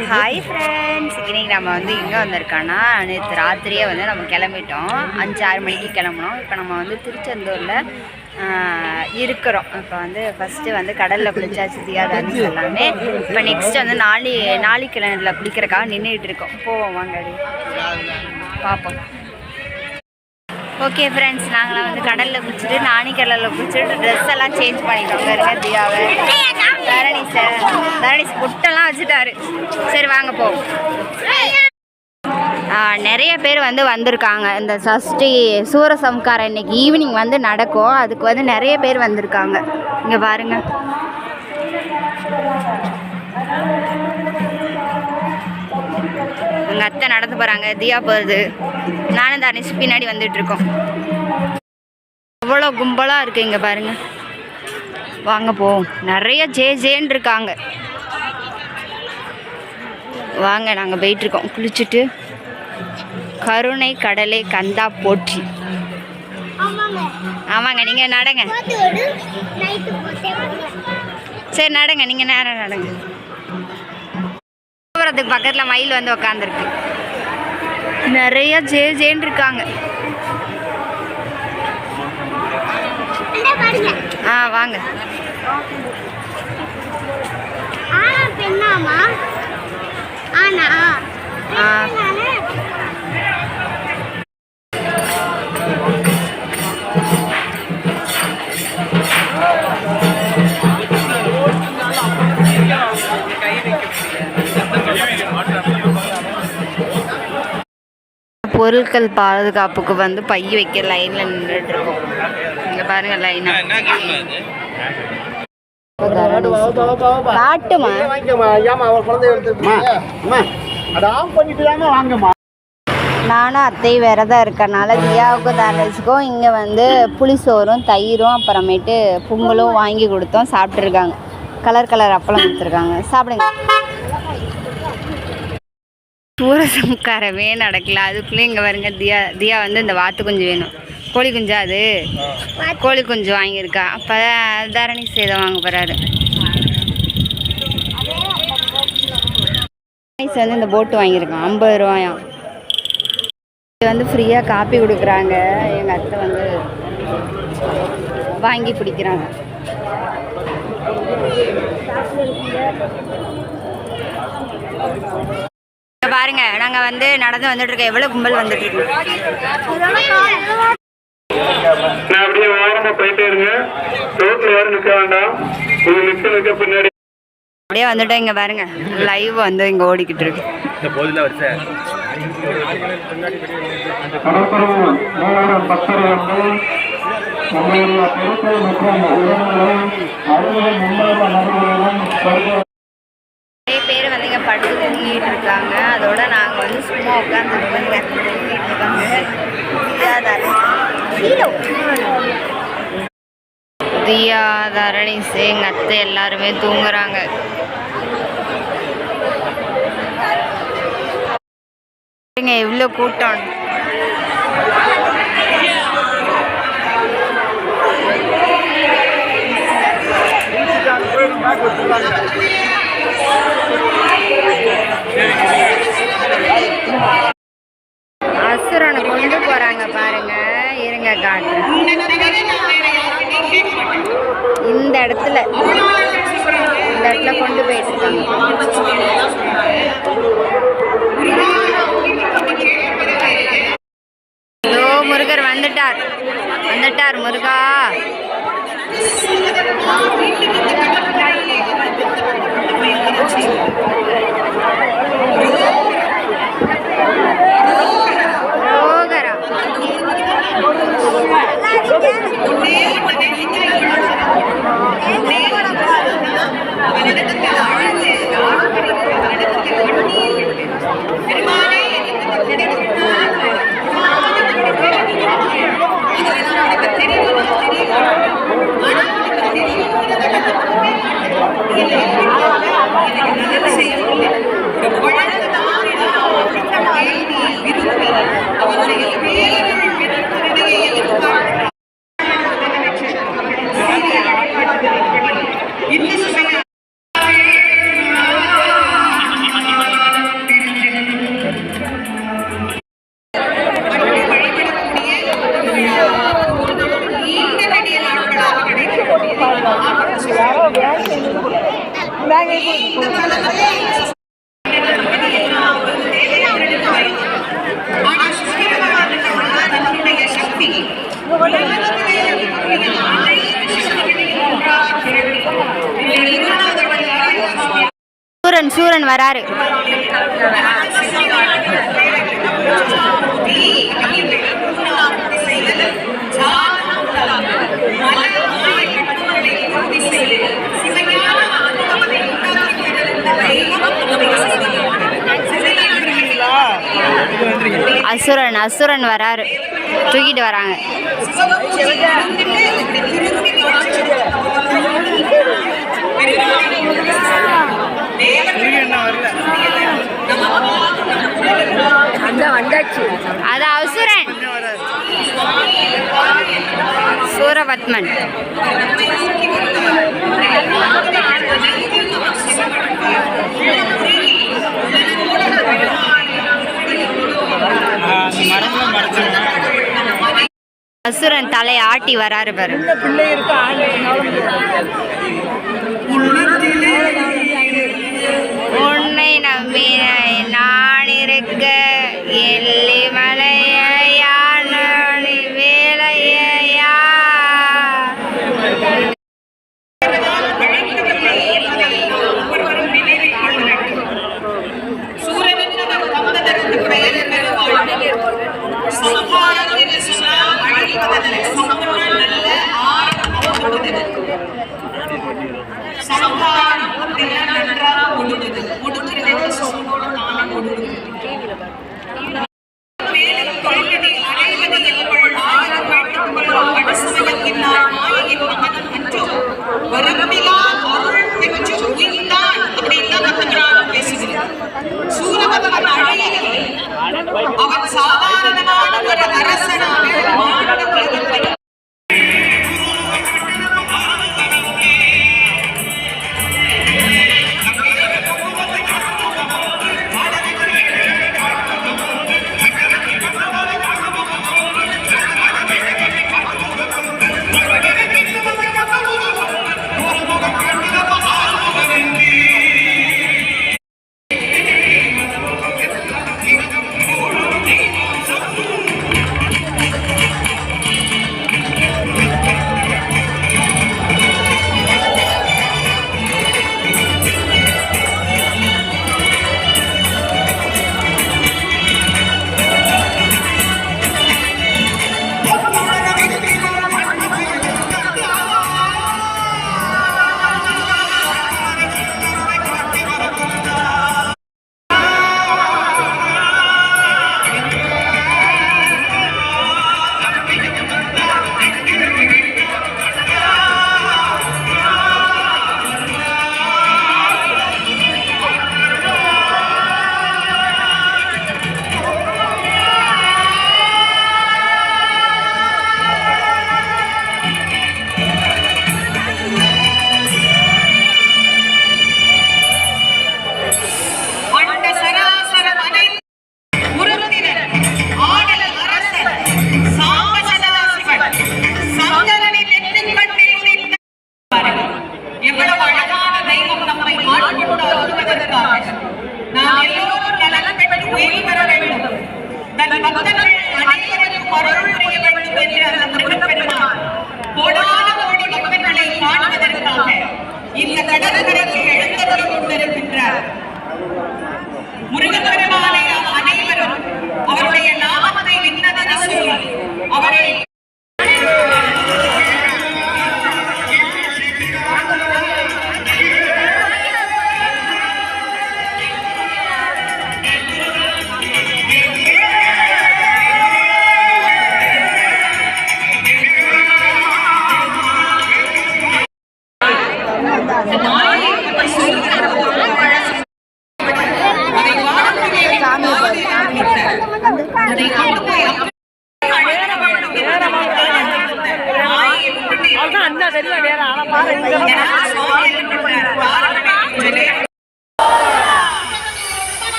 Hi friends, இன்றைக்கி நம்ம வந்து எங்கே வந்திருக்கோன்னா, நேற்று ராத்திரியே வந்து நம்ம கிளம்பிட்டோம். 5-6 மணிக்கு கிளம்புனோம். இப்போ நம்ம வந்து திருச்செந்தூரில் இருக்கிறோம். இப்போ வந்து ஃபஸ்ட்டு வந்து கடலில் குளிச்சாச்சு தியாதான்னு எல்லாமே. இப்போ நெக்ஸ்ட்டு வந்து நாளி கிணறுல குளிக்கிறக்காக நின்றுட்டு இருக்கோம். போவோம் வாங்க பார்ப்போம். ஓகே ஃப்ரெண்ட்ஸ், நாங்களாம் வந்து கடலில் குளிச்சுட்டு நாணிக்கடலில் குளிச்சுட்டு ட்ரெஸ் எல்லாம் சேஞ்ச் பண்ணிட்டோம். இருங்க தியாவை தரணீஸ் புட்டெல்லாம் வச்சுட்டாரு. சரி வாங்க போ. நிறைய பேர் வந்து வந்திருக்காங்க. இந்த சஷ்டி சூரசம்காரம் இன்னைக்கு ஈவினிங் வந்து நடக்கும். அதுக்கு வந்து நிறைய பேர் வந்திருக்காங்க. இங்கே பாருங்க. எங்கள் அத்தை நடந்து போகிறாங்க, தியா போகுது, நானும் தரணீஸ் பின்னாடி வந்துட்டுருக்கோம். அவ்வளோ கும்பலாக இருக்குது இங்கே பாருங்கள். வாங்க போவோம். நிறைய ஜேன்னு இருக்காங்க. வாங்க நாங்கள் போயிட்டுருக்கோம். குளிச்சுட்டு கருணை கடலை கந்தா போற்றி. ஆமாங்க, நீங்கள் நடங்க. சரி நடங்க, நீங்கள் நேரம் நடங்க. போகிறதுக்கு பக்கத்தில் மயில் வந்து உக்காந்துருக்கு. நிறைய ஜேன்னு இருக்காங்க. வாங்க. பொருட்கள் பாதுகாப்புக்கு வந்து பை வைக்க லைனில் நின்றுட்டு இருக்கோம். இங்கே பாருங்க லைனா காட்டுமா. நானும் அத்தை விரதம் இருக்கனால தியாவுக்கும் தரணீஸுக்கும் இங்கே வந்து புளிசோறும் தயிரும் அப்புறமேட்டு பொங்கலும் வாங்கி கொடுத்தோம். சாப்பிட்ருக்காங்க. கலர் அப்பளம் கொடுத்துருக்காங்க. சாப்பிடுங்க. சூரசம்காரமே நடக்கல, அதுக்குள்ளே இங்கே வருங்க. தியா வந்து இந்த வாத்து குஞ்சு வேணும். கோழி குஞ்சா அது? கோழி குஞ்சு வாங்கியிருக்கா. அப்போ தரணீஸ் இதை வாங்க போகிறாரு. தரணீஸ் வந்து இந்த போட்டு வாங்கியிருக்கான். 50 ரூபாயாம். இது வந்து ஃப்ரீயாக காப்பி கொடுக்குறாங்க. எங்கள் அத்தை வந்து வாங்கி குடிக்கிறாங்க. பாருங்க, நாங்கள் வந்து நடந்து வந்துட்டுருக்கோம். எவ்வளோ கும்பல் வந்துட்டுருக்கோம். அப்படியே ஓரமாக போயிட்டே இருங்க. ரோட்டில் யாரும் நிற்க வேண்டாம். நிற்க பின்னாடி அப்படியே வந்துட்டோம். இங்கே பாருங்க, லைவ் வந்து இங்கே ஓடிக்கிட்டு இருக்கு. நிறைய பேர் வந்து இங்கே படுத்து தூங்கிட்டு இருக்காங்க. அதோட நாங்கள் வந்து சும்மா உட்காந்து தூங்கிட்டு இருக்காங்க. தியா தரணீஸ் எங்கள் அத்தை எல்லாருமே தூங்குறாங்க. எவ்வளோ கூட்டம். அசுரனை கொண்டு போறாங்க பாருங்க. இருங்க காட்டுறேன். இந்த இடத்துல கொண்டு போயிட்டு இருக்காங்க. முருகர் வந்துட்டார் முருகா. சூரன் வராரு. அசுரன் வராரு, தூக்கிட்டு வராங்க. அது அசுரன் சூரபத்மன். அசுரன் தலை ஆட்டி வராரு பாரு. உன்னை நம்பி நான் இருக்க எல்லி மலையா வேலையா.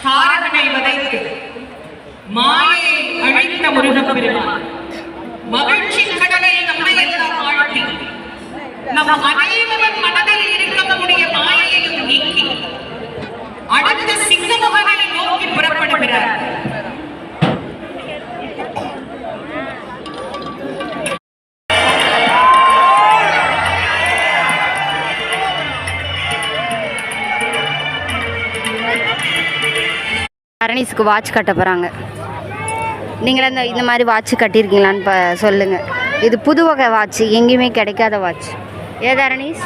தாரகனை வதைத்து மாயை அழித்த முருகப்பெருமான் மகிழ்ச்சி கடலில் நம்மை எல்லாம் ஆழ்த்தி நம் அனைவரின் மனதில் இருக்கக்கூடிய மாயையும் நீக்கி அடுத்த சிங்கமுகனை நோக்கி புறப்படுகிறார். அரணீஸுக்கு வாட்ச் கட்ட போகிறாங்க. நீங்களே இந்த மாதிரி வாட்ச் கட்டியிருக்கீங்களான்னு சொல்லுங்கள். இது புது வகை வாட்ச், எங்கேயுமே கிடைக்காத வாட்ச். ஏதா அரணீஸ்?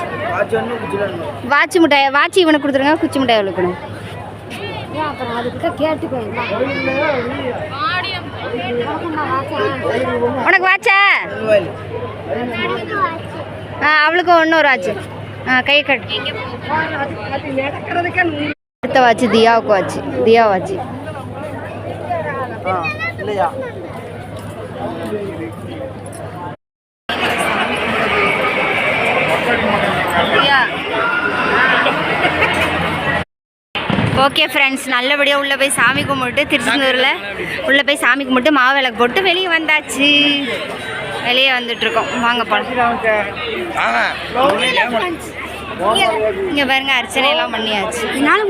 வாட்ச் மிட்டாய் வாட்ச் இவனுக்கு கொடுத்துருங்க. குச்சி மிட்டாய் எவ்வளோ கொடுங்க. அப்புறம் அதுக்கிட்ட கேட்டுக்கோங்க. உனக்கு வாட்சா? அவளுக்கும் இன்னொரு வாட்ச். கை கட்டு. அடுத்த வாட்ச் தியாவுக்கு வாட்ச். தியா வாட்ச் இல்லையா? ஓகே ஃப்ரெண்ட்ஸ், நல்லபடியாக உள்ளே போய் சாமி கும்பிட்டு திருச்செந்தூரில் உள்ளே போய் சாமி கும்பிட்டு மாவு விளக்கு போட்டு வெளியே வந்தாச்சு. வெளியே வந்துட்டுருக்கோம். வாங்க போகலாம். இங்கே பாருங்க, அர்ச்சனை எல்லாம் பண்ணியாச்சு. என்னால்